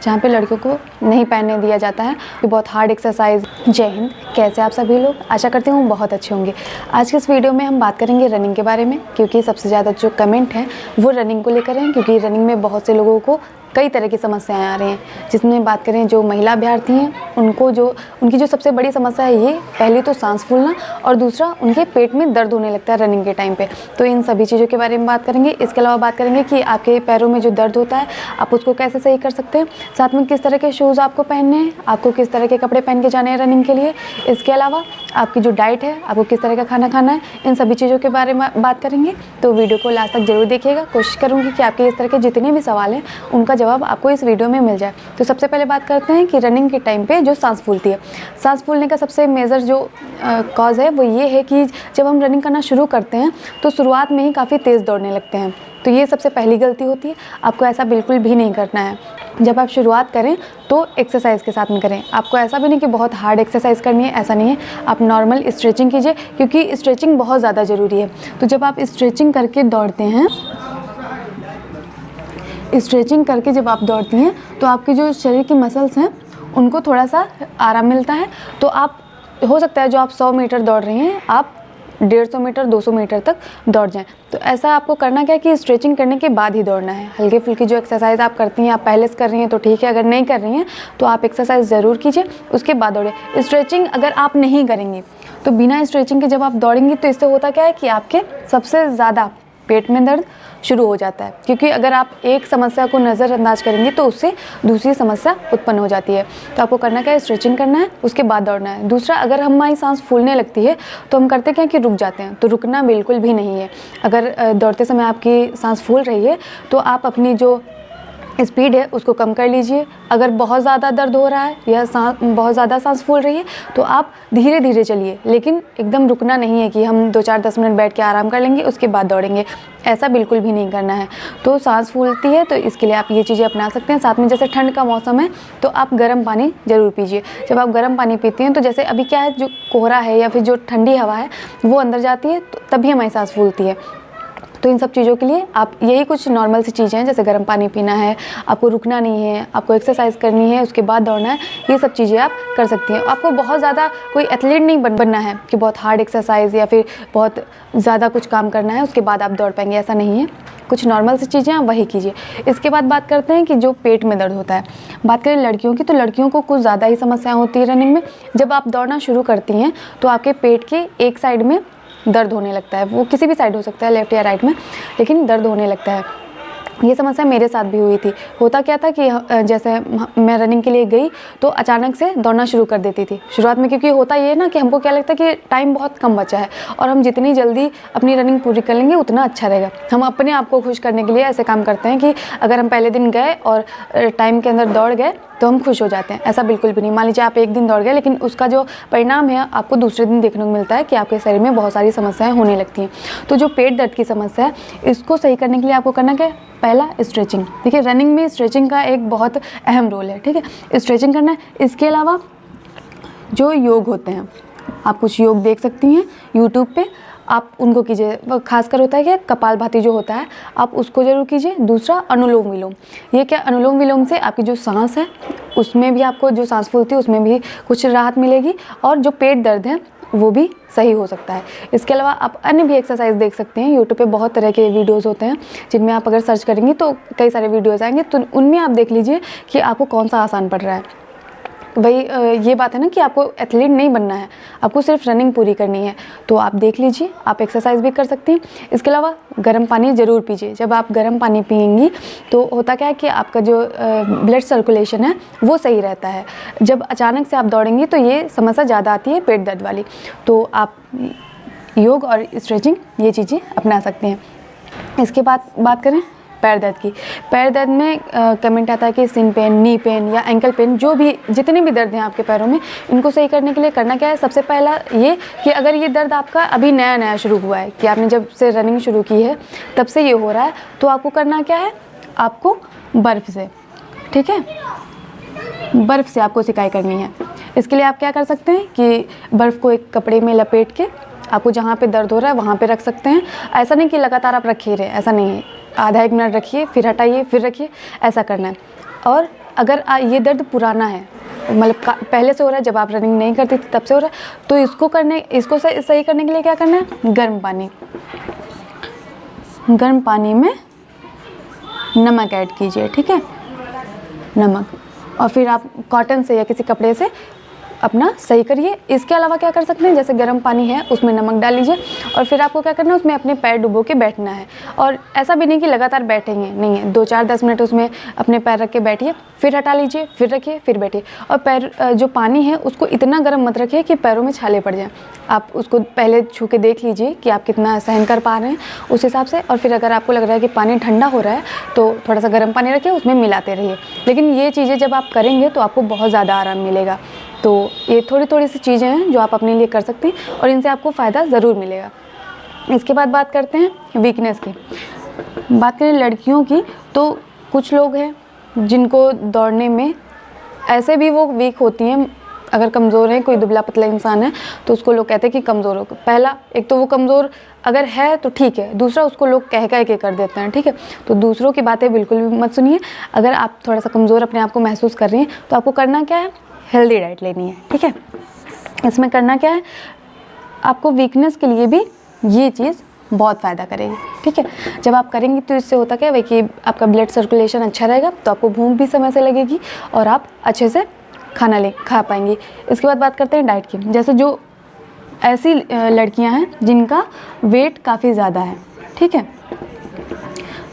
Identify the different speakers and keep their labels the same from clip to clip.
Speaker 1: जहाँ पे लड़कियों को नहीं पहनने दिया जाता है। ये बहुत हार्ड एक्सरसाइज। जय हिंद, कैसे आप सभी लोग? आशा करती हूँ बहुत अच्छे होंगे। आज के इस वीडियो में हम बात करेंगे रनिंग के बारे में, क्योंकि सबसे ज़्यादा जो कमेंट हैं वो रनिंग को लेकर हैं, क्योंकि रनिंग में बहुत से लोगों को कई तरह की समस्याएं आ रही हैं। जिसमें बात करें जो महिला अभ्यर्थी हैं उनकी जो सबसे बड़ी समस्या है, ये पहली तो सांस फूलना और दूसरा उनके पेट में दर्द होने लगता है रनिंग के टाइम पे। तो इन सभी चीज़ों के बारे में बात करेंगे। इसके अलावा बात करेंगे कि आपके पैरों में जो दर्द होता है आप उसको कैसे सही कर सकते हैं, साथ में किस तरह के शूज़ आपको पहनने हैं, आपको किस तरह के कपड़े पहन के जाने हैं रनिंग के लिए। इसके अलावा आपकी जो डाइट है, आपको किस तरह का खाना खाना है, इन सभी चीज़ों के बारे में बात करेंगे। तो वीडियो को लास्ट तक जरूर देखिएगा। कोशिश करूँगी कि आपके इस तरह के जितने भी सवाल हैं उनका जवाब आपको इस वीडियो में मिल जाए। तो सबसे पहले बात करते हैं कि रनिंग के टाइम पे जो सांस फूलती है, सांस फूलने का सबसे मेजर जो कॉज है वो ये है कि जब हम रनिंग करना शुरू करते हैं तो शुरुआत में ही काफ़ी तेज़ दौड़ने लगते हैं। तो ये सबसे पहली गलती होती है। आपको ऐसा बिल्कुल भी नहीं करना है। जब आप शुरुआत करें तो एक्सरसाइज के साथ में करें। आपको ऐसा भी नहीं कि बहुत हार्ड एक्सरसाइज करनी है, ऐसा नहीं है। आप नॉर्मल स्ट्रेचिंग कीजिए, क्योंकि स्ट्रेचिंग बहुत ज़्यादा ज़रूरी है। तो जब आप स्ट्रेचिंग करके दौड़ते हैं, स्ट्रेचिंग करके जब आप दौड़ती हैं तो आपके जो शरीर की मसल्स हैं उनको थोड़ा सा आराम मिलता है। तो आप, हो सकता है जो आप 100 मीटर दौड़ रही हैं आप 150 मीटर 200 मीटर तक दौड़ जाएं। तो ऐसा आपको करना क्या है कि स्ट्रेचिंग करने के बाद ही दौड़ना है। हल्की फुल्की जो एक्सरसाइज आप करती हैं, आप पहले से कर रही हैं तो ठीक है, अगर नहीं कर रही हैं तो आप एक्सरसाइज ज़रूर कीजिए, उसके बाद दौड़े। स्ट्रेचिंग अगर आप नहीं करेंगी तो बिना स्ट्रेचिंग के जब आप दौड़ेंगी तो इससे होता क्या है कि आपके सबसे ज़्यादा पेट में दर्द शुरू हो जाता है, क्योंकि अगर आप एक समस्या को नज़रअंदाज करेंगे तो उससे दूसरी समस्या उत्पन्न हो जाती है। तो आपको करना क्या है, स्ट्रेचिंग करना है, उसके बाद दौड़ना है। दूसरा, अगर हमारी सांस फूलने लगती है तो हम करते क्या कि रुक जाते हैं। तो रुकना बिल्कुल भी नहीं है। अगर दौड़ते समय आपकी सांस फूल रही है तो आप अपनी जो स्पीड है उसको कम कर लीजिए। अगर बहुत ज़्यादा दर्द हो रहा है या बहुत ज़्यादा सांस फूल रही है तो आप धीरे धीरे चलिए, लेकिन एकदम रुकना नहीं है कि हम 2-4-10 मिनट बैठ के आराम कर लेंगे उसके बाद दौड़ेंगे, ऐसा बिल्कुल भी नहीं करना है। तो सांस फूलती है तो इसके लिए आप ये चीज़ें अपना सकते हैं। साथ में जैसे ठंड का मौसम है तो आप गर्म पानी ज़रूर पीजिए। जब आप गर्म पानी पीती हैं तो जैसे अभी क्या है, जो कोहरा है या फिर जो ठंडी हवा है वो अंदर जाती है, तो तभी हमारी सांस फूलती है। तो इन सब चीज़ों के लिए आप यही कुछ नॉर्मल सी चीज़ें हैं, जैसे गर्म पानी पीना है, आपको रुकना नहीं है, आपको एक्सरसाइज करनी है, उसके बाद दौड़ना है, ये सब चीज़ें आप कर सकती हैं। आपको बहुत ज़्यादा कोई एथलीट नहीं बनना है कि बहुत हार्ड एक्सरसाइज या फिर बहुत ज़्यादा कुछ काम करना है उसके बाद आप दौड़ पाएंगे, ऐसा नहीं है। कुछ नॉर्मल सी चीज़ें आप वही कीजिए। इसके बाद बात करते हैं कि जो पेट में दर्द होता है। बात करें लड़कियों की, तो लड़कियों को कुछ ज़्यादा ही समस्याएँ होती है रनिंग में। जब आप दौड़ना शुरू करती हैं तो आपके पेट के एक साइड में दर्द होने लगता है, वो किसी भी साइड हो सकता है, लेफ्ट या राइट में, लेकिन दर्द होने लगता है। ये समस्या मेरे साथ भी हुई थी। होता क्या था कि जैसे मैं रनिंग के लिए गई तो अचानक से दौड़ना शुरू कर देती थी शुरुआत में, क्योंकि होता ये है ना कि हमको क्या लगता है कि टाइम बहुत कम बचा है और हम जितनी जल्दी अपनी रनिंग पूरी कर लेंगे उतना अच्छा रहेगा। हम अपने आप को खुश करने के लिए ऐसे काम करते हैं कि अगर हम पहले दिन गए और टाइम के अंदर दौड़ गए तो हम खुश हो जाते हैं। ऐसा बिल्कुल भी नहीं। मान लीजिए आप एक दिन दौड़ गए, लेकिन उसका जो परिणाम है आपको दूसरे दिन देखने को मिलता है कि आपके शरीर में बहुत सारी समस्याएं होने लगती हैं। तो जो पेट दर्द की समस्या है इसको सही करने के लिए आपको करना क्या है, पहला स्ट्रेचिंग। देखिए रनिंग में स्ट्रेचिंग का एक बहुत अहम रोल है, ठीक है, स्ट्रेचिंग करना है। इसके अलावा जो योग होते हैं, आप कुछ योग देख सकती हैं यूट्यूब पे, आप उनको कीजिए। खासकर होता है कि कपालभाति जो होता है आप उसको जरूर कीजिए। दूसरा, अनुलोम विलोम। ये क्या, अनुलोम विलोम से आपकी जो सांस है उसमें भी, आपको जो सांस फूलती है उसमें भी कुछ राहत मिलेगी और जो पेट दर्द है वो भी सही हो सकता है। इसके अलावा आप अन्य भी एक्सरसाइज देख सकते हैं। यूट्यूब पे बहुत तरह के वीडियोस होते हैं जिनमें आप अगर सर्च करेंगे तो कई सारे वीडियोस आएंगे, तो उनमें आप देख लीजिए कि आपको कौन सा आसान पड़ रहा है। वही ये बात है ना कि आपको एथलीट नहीं बनना है, आपको सिर्फ रनिंग पूरी करनी है। तो आप देख लीजिए, आप एक्सरसाइज भी कर सकती हैं। इसके अलावा गर्म पानी ज़रूर पीजिए। जब आप गर्म पानी पिएंगी तो होता क्या है कि आपका जो ब्लड सर्कुलेशन है वो सही रहता है। जब अचानक से आप दौड़ेंगी तो ये समस्या ज़्यादा आती है पेट दर्द वाली। तो आप योग और स्ट्रेचिंग ये चीज़ें अपना सकते हैं। इसके बाद बात करें पैर दर्द की। पैर दर्द में कमेंट आता है कि सिन पेन, नी पेन या एंकल पेन, जो भी जितने भी दर्द हैं आपके पैरों में, इनको सही करने के लिए करना क्या है, सबसे पहला ये कि अगर ये दर्द आपका अभी नया नया शुरू हुआ है कि आपने जब से रनिंग शुरू की है तब से ये हो रहा है, तो आपको करना क्या है, आपको बर्फ़ से, ठीक है, बर्फ़ से आपको सिकाई करनी है। इसके लिए आप क्या कर सकते हैं कि बर्फ़ को एक कपड़े में लपेट के आपको जहाँ पे दर्द हो रहा है वहाँ पे रख सकते हैं। ऐसा नहीं कि लगातार आप रखिए रहे, ऐसा नहीं है। आधा 1 मिनट रखिए, फिर हटाइए, फिर रखिए, ऐसा करना है। और अगर ये दर्द पुराना है, मतलब पहले से हो रहा है, जब आप रनिंग नहीं करती थी तब से हो रहा है, तो इसको सही करने के लिए क्या करना है, गर्म पानी में नमक ऐड कीजिए, ठीक है, नमक, और फिर आप कॉटन से या किसी कपड़े से अपना सही करिए। इसके अलावा क्या कर सकते हैं, जैसे गर्म पानी है उसमें नमक डाल लीजिए और फिर आपको क्या करना है, उसमें अपने पैर डुबो के बैठना है। और ऐसा भी नहीं कि लगातार बैठेंगे, नहीं है, 2-4-10 मिनट उसमें अपने पैर रख के बैठिए, फिर हटा लीजिए, फिर रखिए, फिर बैठिए। और पैर जो पानी है उसको इतना गर्म मत रखिए कि पैरों में छाले पड़ जाएँ। आप उसको पहले छू के देख लीजिए कि आप कितना सहन कर पा रहे हैं उस हिसाब से। और फिर अगर आपको लग रहा है कि पानी ठंडा हो रहा है तो थोड़ा सा गर्म पानी रखिए, उसमें मिलाते रहिए। लेकिन ये चीज़ें जब आप करेंगे तो आपको बहुत ज़्यादा आराम मिलेगा। तो ये थोड़ी सी चीज़ें हैं जो आप अपने लिए कर सकते हैं और इनसे आपको फ़ायदा ज़रूर मिलेगा। इसके बाद बात करते हैं वीकनेस की। बात करें लड़कियों की, तो कुछ लोग हैं जिनको दौड़ने में ऐसे भी वो वीक होती हैं, अगर कमज़ोर है, कोई दुबला पतला इंसान है तो उसको लोग कहते हैं कि कमज़ोर हो। पहला, एक तो वो कमज़ोर अगर है तो ठीक है, दूसरा उसको लोग कह के कर देते हैं, ठीक है। तो दूसरों की बातें बिल्कुल भी मत सुनिए। अगर आप थोड़ा सा कमज़ोर अपने आप को महसूस कर रही हैं तो आपको करना क्या है, हेल्दी डाइट लेनी है, ठीक है। इसमें करना क्या है, आपको वीकनेस के लिए भी ये चीज़ बहुत फ़ायदा करेगी, ठीक है। जब आप करेंगी तो इससे होता क्या है कि आपका ब्लड सर्कुलेशन अच्छा रहेगा, तो आपको भूख भी समय से लगेगी और आप अच्छे से खा पाएंगी। इसके बाद बात करते हैं डाइट की। जैसे जो ऐसी लड़कियां हैं जिनका वेट काफ़ी ज़्यादा है, ठीक है,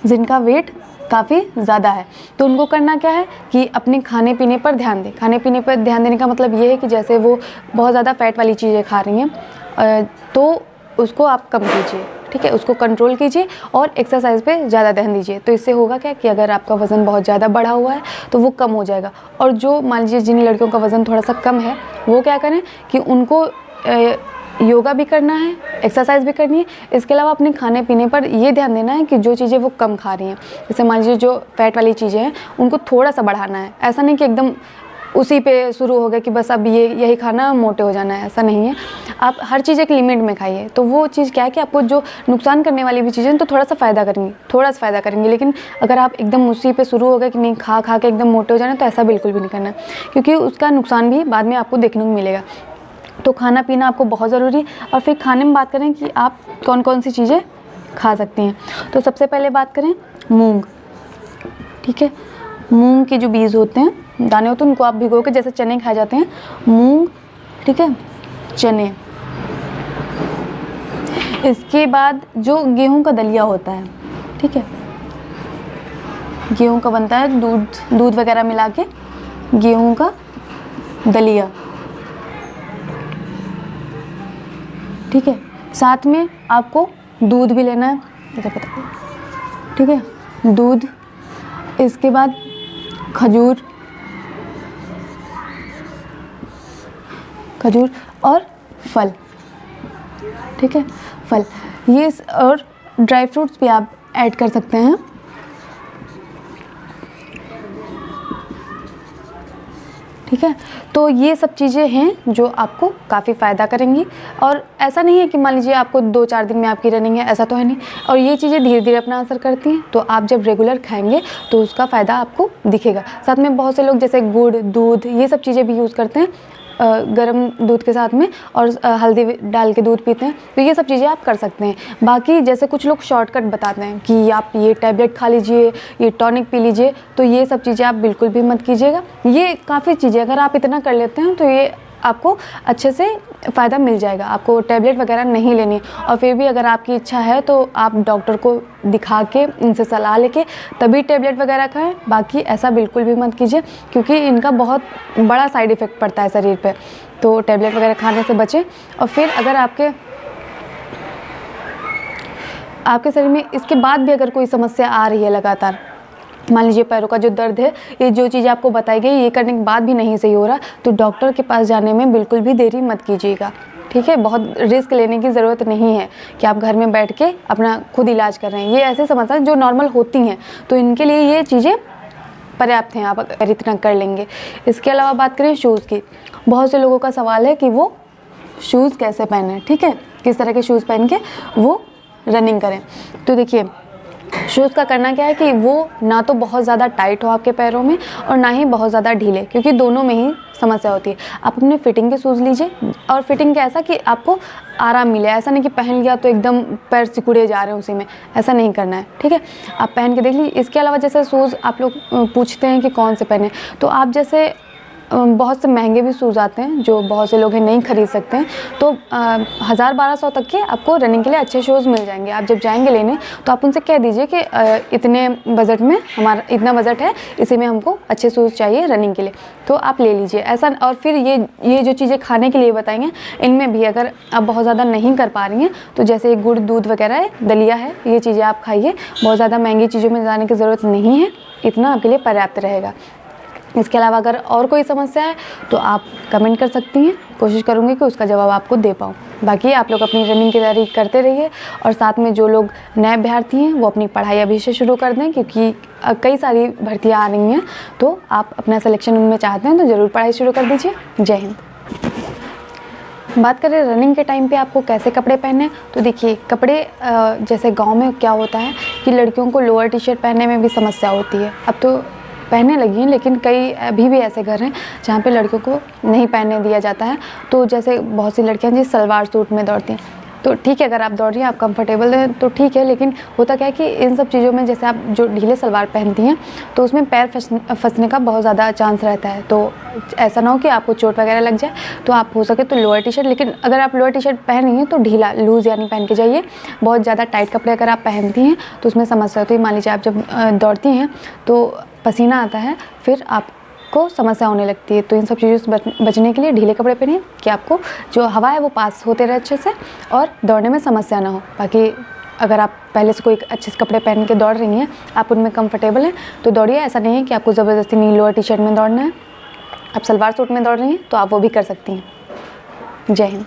Speaker 1: जिनका वेट काफ़ी ज़्यादा है, तो उनको करना क्या है कि अपने खाने पीने पर ध्यान दें। खाने पीने पर ध्यान देने का मतलब ये है कि जैसे वो बहुत ज़्यादा फैट वाली चीज़ें खा रही हैं तो उसको आप कम कीजिए, ठीक है, उसको कंट्रोल कीजिए और एक्सरसाइज पे ज़्यादा ध्यान दीजिए। तो इससे होगा क्या कि अगर आपका वज़न बहुत ज़्यादा बढ़ा हुआ है तो वो कम हो जाएगा। और जो मान लीजिए जिन लड़कियों का वज़न थोड़ा सा कम है, वो क्या करें कि उनको योगा भी करना है, एक्सरसाइज भी करनी है। इसके अलावा अपने खाने पीने पर ये ध्यान देना है कि जो चीज़ें वो कम खा रही हैं, जैसे मान लीजिए जो फैट वाली चीज़ें हैं उनको थोड़ा सा बढ़ाना है। ऐसा नहीं कि एकदम उसी पे शुरू हो गया कि बस अब यही खाना, मोटे हो जाना है, ऐसा नहीं है। आप हर चीज़ एक लिमिट में खाइए। तो वो चीज़ क्या है कि आपको जो नुकसान करने वाली भी चीज़ें तो थोड़ा सा फ़ायदा करेंगी। लेकिन अगर आप एकदम उसी पे शुरू हो गए कि नहीं खा के एकदम मोटे हो जाना, तो ऐसा बिल्कुल भी नहीं करना, क्योंकि उसका नुकसान भी बाद में आपको देखने को मिलेगा। तो खाना पीना आपको बहुत ज़रूरी है। और फिर खाने में बात करें कि आप कौन कौन सी चीज़ें खा सकती हैं, तो सबसे पहले बात करें मूंग, ठीक है। मूंग के जो बीज होते हैं, दाने होते हैं, उनको आप भिगो के, जैसे चने खाए जाते हैं, मूंग, ठीक है, चने। इसके बाद जो गेहूं का दलिया होता है, ठीक है, गेहूं का बनता है, दूध वगैरह मिला के गेहूं का दलिया, ठीक है। साथ में आपको दूध भी लेना है, ऐसा पता, ठीक है, दूध। इसके बाद खजूर और फल, ठीक है, फल, ये और ड्राई फ्रूट्स भी आप ऐड कर सकते हैं, ठीक है। तो ये सब चीज़ें हैं जो आपको काफ़ी फ़ायदा करेंगी। और ऐसा नहीं है कि मान लीजिए आपको 2-4 दिन में आपकी रनिंग है, ऐसा तो है नहीं। और ये चीज़ें धीरे धीरे अपना असर करती हैं, तो आप जब रेगुलर खाएंगे तो उसका फ़ायदा आपको दिखेगा। साथ में बहुत से लोग जैसे गुड़, दूध, ये सब चीज़ें भी यूज़ करते हैं गर्म दूध के साथ में, और हल्दी डाल के दूध पीते हैं। तो ये सब चीज़ें आप कर सकते हैं। बाकी जैसे कुछ लोग शॉर्टकट बताते हैं कि आप ये टैबलेट खा लीजिए, ये टॉनिक पी लीजिए, तो ये सब चीज़ें आप बिल्कुल भी मत कीजिएगा। ये काफ़ी चीज़ें अगर आप इतना कर लेते हैं तो ये आपको अच्छे से फ़ायदा मिल जाएगा। आपको टैबलेट वगैरह नहीं लेनी। और फिर भी अगर आपकी इच्छा है तो आप डॉक्टर को दिखा के, इनसे सलाह लेके तभी टैबलेट वगैरह खाएं। बाकी ऐसा बिल्कुल भी मत कीजिए, क्योंकि इनका बहुत बड़ा साइड इफ़ेक्ट पड़ता है शरीर पे। तो टैबलेट वगैरह खाने से बचें। और फिर अगर आपके शरीर में इसके बाद भी अगर कोई समस्या आ रही है लगातार, मान लीजिए पैरों का जो दर्द है, ये जो चीज़ें आपको बताई गई, ये करने के बाद भी नहीं सही हो रहा, तो डॉक्टर के पास जाने में बिल्कुल भी देरी मत कीजिएगा, ठीक है। बहुत रिस्क लेने की ज़रूरत नहीं है कि आप घर में बैठ के अपना खुद इलाज कर रहे हैं। ये ऐसे समस्याएं जो नॉर्मल होती हैं, तो इनके लिए ये चीज़ें पर्याप्त हैं, आप अगर इतना कर लेंगे। इसके अलावा बात करें शूज़ की, बहुत से लोगों का सवाल है कि वो शूज़ कैसे पहने, ठीक है, किस तरह के शूज़ पहन के वो रनिंग करें। तो देखिए, शूज़ का करना क्या है कि वो ना तो बहुत ज़्यादा टाइट हो आपके पैरों में और ना ही बहुत ज़्यादा ढीले, क्योंकि दोनों में ही समस्या होती है। आप अपने फिटिंग के शूज़ लीजिए, और फिटिंग का ऐसा कि आपको आराम मिले, ऐसा नहीं कि पहन लिया तो एकदम पैर सिकुड़े जा रहे हैं उसी में, ऐसा नहीं करना है, ठीक है। आप पहन के देख लीजिए। इसके अलावा जैसे शूज़ आप लोग पूछते हैं कि कौन से पहने, तो आप जैसे बहुत से महंगे भी शूज़ आते हैं जो बहुत से लोग हैं नहीं खरीद सकते हैं, तो 1000-1200 तक के आपको रनिंग के लिए अच्छे शूज़ मिल जाएंगे। आप जब जाएंगे लेने तो आप उनसे कह दीजिए कि इतने बजट में, हमारा इतना बजट है, इसी में हमको अच्छे शूज़ चाहिए रनिंग के लिए, तो आप ले लीजिए ऐसा। और फिर ये जो चीज़ें खाने के लिए बताएंगे, इनमें भी अगर आप बहुत ज़्यादा नहीं कर पा रही हैं तो जैसे गुड़ दूध वगैरह है, दलिया है, ये चीज़ें आप खाइए। बहुत ज़्यादा महंगी चीज़ों में जाने की ज़रूरत नहीं है, इतना आपके लिए पर्याप्त रहेगा। इसके अलावा अगर और कोई समस्या है तो आप कमेंट कर सकती हैं, कोशिश करूँगी कि उसका जवाब आपको दे पाऊँ। बाकी आप लोग अपनी रनिंग की तैयारी करते रहिए, और साथ में जो लोग नए अभ्यर्थी हैं वो अपनी पढ़ाई अभी से शुरू कर दें, क्योंकि कई सारी भर्तियाँ आ रही हैं, तो आप अपना सिलेक्शन उनमें चाहते हैं तो ज़रूर पढ़ाई शुरू कर दीजिए। जय हिंद। बात करें रनिंग के टाइम पे आपको कैसे कपड़े पहने, तो देखिए कपड़े जैसे गांव में क्या होता है कि लड़कियों को लोअर टी शर्ट पहनने में भी समस्या होती है। अब तो पहनने लगी हैं, लेकिन कई अभी भी ऐसे घर हैं जहाँ पे लड़कियों को नहीं पहनने दिया जाता है। तो जैसे बहुत सी लड़कियाँ जी सलवार सूट में दौड़ती हैं, तो ठीक है, अगर आप दौड़ रही हैं, आप कंफर्टेबल हैं तो ठीक है, लेकिन होता क्या है कि इन सब चीज़ों में जैसे आप जो ढीले सलवार पहनती हैं तो उसमें पैर फंसने का बहुत ज़्यादा चांस रहता है। तो ऐसा ना हो कि आपको चोट वगैरह लग जाए, तो आप हो सके तो लोअर टी शर्ट, लेकिन अगर आप लोअर टी शर्ट पहन रही हैं तो ढीला लूज़ यानी पहन के जाइए। बहुत ज़्यादा टाइट कपड़े अगर आप पहनती हैं तो उसमें समस्या होती है। मान लीजिए आप जब दौड़ती हैं तो पसीना आता है, फिर आपको समस्या होने लगती है। तो इन सब चीज़ों से बचने के लिए ढीले कपड़े पहनिए कि आपको जो हवा है वो पास होते रहे अच्छे से और दौड़ने में समस्या ना हो। बाकी अगर आप पहले से कोई अच्छे से कपड़े पहन के दौड़ रही हैं, आप उनमें कंफर्टेबल हैं, तो दौड़िए। ऐसा नहीं है कि आपको ज़बरदस्ती नहीं लोअर टी शर्ट में दौड़ना है। आप सलवार सूट में दौड़ रही हैं तो आप वो भी कर सकती हैं। जय हिंद।